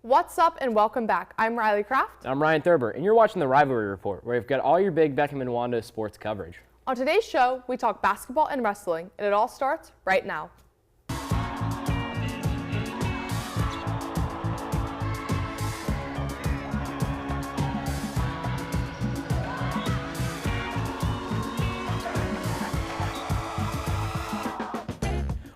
What's up and welcome back. I'm Riley Kraft. I'm Ryan Thurber, and you're watching the Rivalry Report, where we've got all your big Beckham and Wando sports coverage. On today's show, we talk basketball and wrestling, and it all starts right now.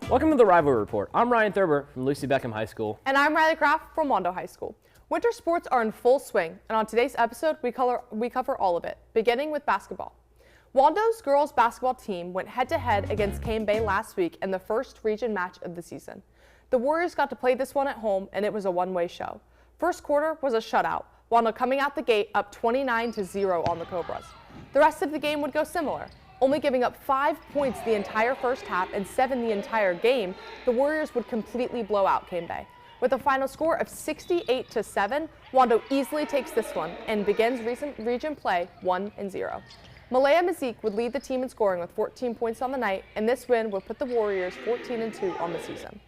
Welcome to the Rivalry Report. I'm Ryan Thurber from Lucy Beckham High School. And I'm Riley Kraft from Wando High School. Winter sports are in full swing, and on today's episode, we cover all of it, beginning with basketball. Wando's girls basketball team went head-to-head against Cane Bay last week in the first region match of the season. The Warriors got to play this one at home, and it was a one-way show. First quarter was a shutout, Wando coming out the gate up 29-0 on the Cobras. The rest of the game would go similar. Only giving up 5 points the entire first half and 7 the entire game, the Warriors would completely blow out Cane Bay. With a final score of 68-7, Wando easily takes this one and begins region play 1-0. Malaya Mazik would lead the team in scoring with 14 points on the night, and this win would put the Warriors 14-2 on the season.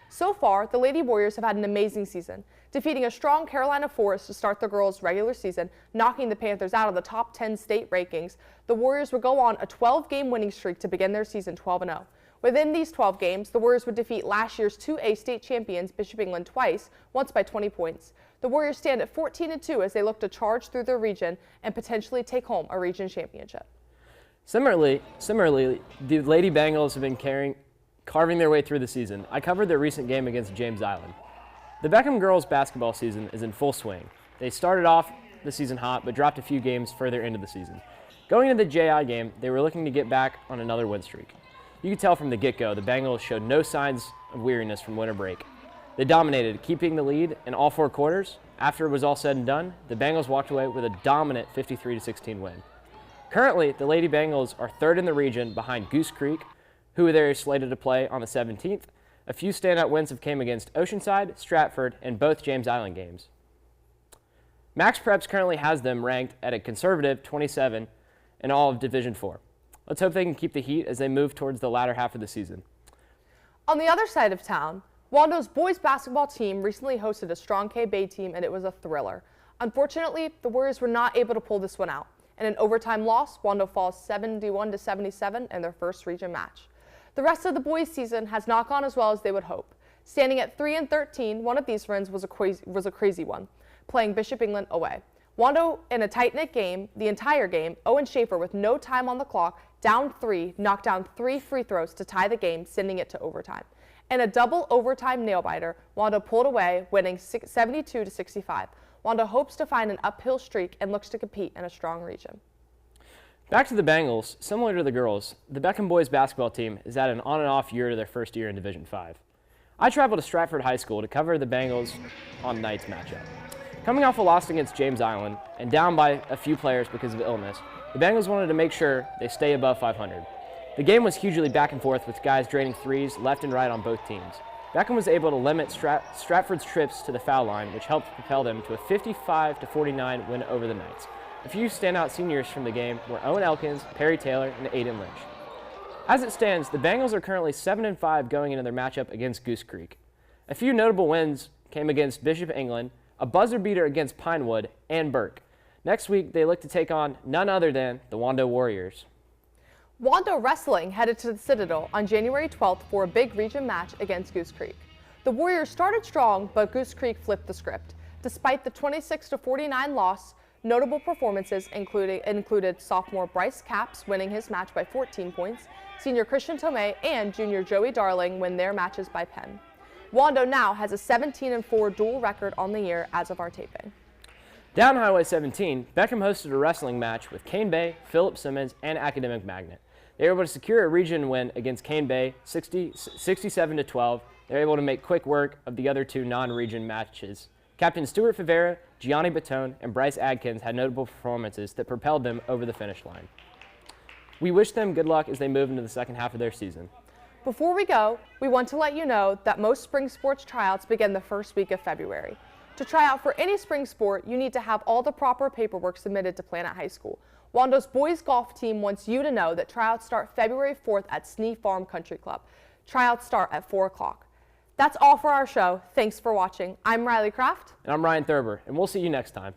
So far, the Lady Warriors have had an amazing season, defeating a strong Carolina Forest to start the girls' regular season, knocking the Panthers out of the top 10 state rankings. The Warriors would go on a 12-game winning streak to begin their season 12-0. Within these 12 games, the Warriors would defeat last year's 2A state champions Bishop England twice, once by 20 points. The Warriors stand at 14-2 as they look to charge through their region and potentially take home a region championship. Similarly, the Lady Bengals have been carving their way through the season. I covered their recent game against James Island. The Beckham girls basketball season is in full swing. They started off the season hot, but dropped a few games further into the season. Going into the JI game, they were looking to get back on another win streak. You could tell from the get-go, the Bengals showed no signs of weariness from winter break. They dominated, keeping the lead in all 4 quarters. After it was all said and done, the Bengals walked away with a dominant 53-16 win. Currently, the Lady Bengals are third in the region behind Goose Creek, who they're slated to play on the 17th. A few standout wins have came against Oceanside, Stratford, and both James Island games. Max Preps currently has them ranked at a conservative 27 in all of Division 4. Let's hope they can keep the heat as they move towards the latter half of the season. On the other side of town, Wando's boys basketball team recently hosted a strong K Bay team, and it was a thriller. Unfortunately, the Warriors were not able to pull this one out. In an overtime loss, Wando falls 71-77 in their first region match. The rest of the boys' season has not gone as well as they would hope. Standing at 3-13, one of these runs was a crazy one, playing Bishop England away. Wando, in a tight-knit game, the entire game, Owen Schaefer, with no time on the clock, down 3, knocked down 3 free throws to tie the game, sending it to overtime. In a double overtime nail-biter, Wando pulled away, winning 72-65. Wando hopes to find an uphill streak and looks to compete in a strong region. Back to the Bengals, similar to the girls, the Beckham boys basketball team is at an on and off year to their first year in Division 5. I traveled to Stratford High School to cover the Bengals on night's matchup. Coming off a loss against James Island and down by a few players because of illness, the Bengals wanted to make sure they stay above 500. The game was hugely back and forth with guys draining threes left and right on both teams. Beckham was able to limit Stratford's trips to the foul line, which helped propel them to a 55-49 win over the Knights. A few standout seniors from the game were Owen Elkins, Perry Taylor, and Aiden Lynch. As it stands, the Bengals are currently 7-5 going into their matchup against Goose Creek. A few notable wins came against Bishop England, a buzzer beater against Pinewood, and Burke. Next week, they look to take on none other than the Wando Warriors. Wando Wrestling headed to the Citadel on January 12th for a big region match against Goose Creek. The Warriors started strong, but Goose Creek flipped the script. Despite the 26-49 loss, notable performances included sophomore Bryce Capps winning his match by 14 points, senior Christian Tomei and junior Joey Darling win their matches by 10. Wando now has a 17-4 dual record on the year as of our taping. Down Highway 17, Beckham hosted a wrestling match with Cane Bay, Philip Simmons, and Academic Magnet. They were able to secure a region win against Cane Bay 67-12. They were able to make quick work of the other 2 non-region matches. Captain Stuart Favera, Gianni Batone, and Bryce Adkins had notable performances that propelled them over the finish line. We wish them good luck as they move into the second half of their season. Before we go, we want to let you know that most spring sports tryouts begin the first week of February. To try out for any spring sport, you need to have all the proper paperwork submitted to Planet High School. Wando's boys golf team wants you to know that tryouts start February 4th at Snee Farm Country Club. Tryouts start at 4 o'clock. That's all for our show. Thanks for watching. I'm Riley Kraft. And I'm Ryan Thurber, and we'll see you next time.